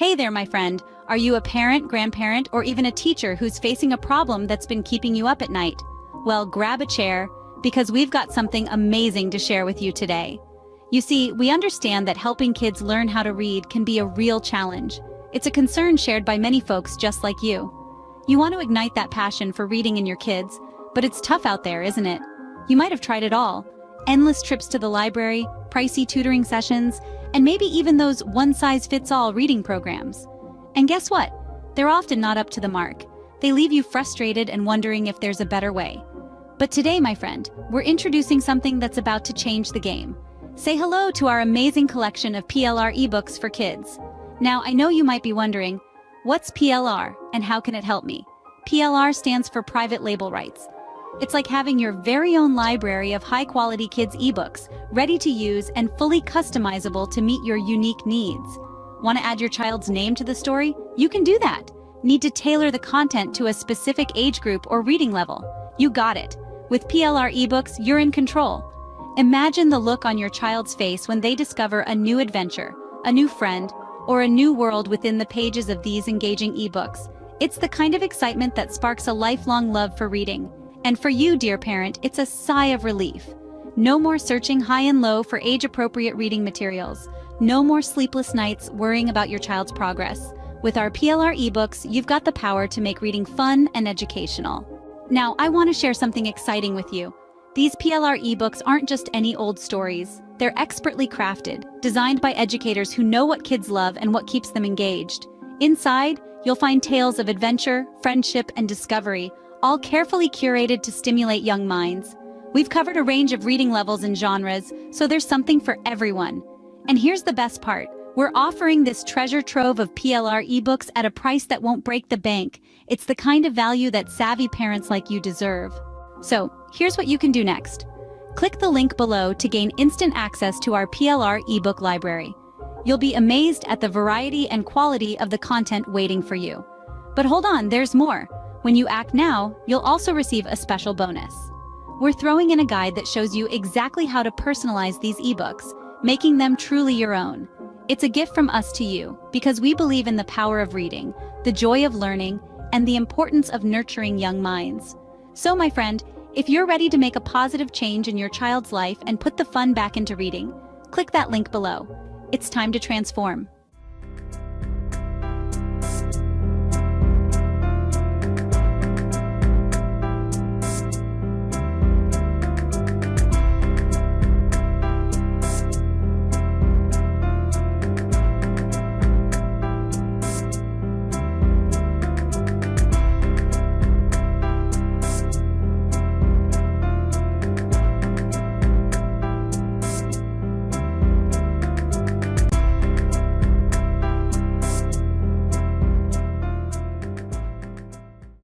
Hey there, my friend. Are you a parent, grandparent, or even a teacher who's facing a problem that's been keeping you up at night? Well, grab a chair, because we've got something amazing to share with you today. You see, we understand that helping kids learn how to read can be a real challenge. It's a concern shared by many folks just like you. You want to ignite that passion for reading in your kids, but it's tough out there, isn't it? You might have tried it all. Endless trips to the library, pricey tutoring sessions, and maybe even those one-size-fits-all reading programs. And guess what? They're often not up to the mark. They leave you frustrated and wondering if there's a better way. But today, my friend, we're introducing something that's about to change the game. Say hello to our amazing collection of PLR ebooks for kids. Now, I know you might be wondering, what's PLR and how can it help me? PLR stands for private label rights. It's like having your very own library of high-quality kids' ebooks, ready to use and fully customizable to meet your unique needs. Want to add your child's name to the story? You can do that. Need to tailor the content to a specific age group or reading level? You got it. With PLR ebooks, you're in control. Imagine the look on your child's face when they discover a new adventure, a new friend, or a new world within the pages of these engaging ebooks. It's the kind of excitement that sparks a lifelong love for reading. And for you, dear parent, it's a sigh of relief. No more searching high and low for age-appropriate reading materials. No more sleepless nights worrying about your child's progress. With our PLR ebooks, you've got the power to make reading fun and educational. Now, I want to share something exciting with you. These PLR ebooks aren't just any old stories. They're expertly crafted, designed by educators who know what kids love and what keeps them engaged. Inside, you'll find tales of adventure, friendship, and discovery, all carefully curated to stimulate young minds. We've covered a range of reading levels and genres, so there's something for everyone. And here's the best part. We're offering this treasure trove of PLR ebooks at a price that won't break the bank. It's the kind of value that savvy parents like you deserve. So, here's what you can do next. Click the link below to gain instant access to our PLR ebook library. You'll be amazed at the variety and quality of the content waiting for you. But hold on, there's more. When you act now, you'll also receive a special bonus. We're throwing in a guide that shows you exactly how to personalize these ebooks, making them truly your own. It's a gift from us to you, because we believe in the power of reading, the joy of learning, and the importance of nurturing young minds. So, my friend, if you're ready to make a positive change in your child's life and put the fun back into reading, click that link below. It's time to transform.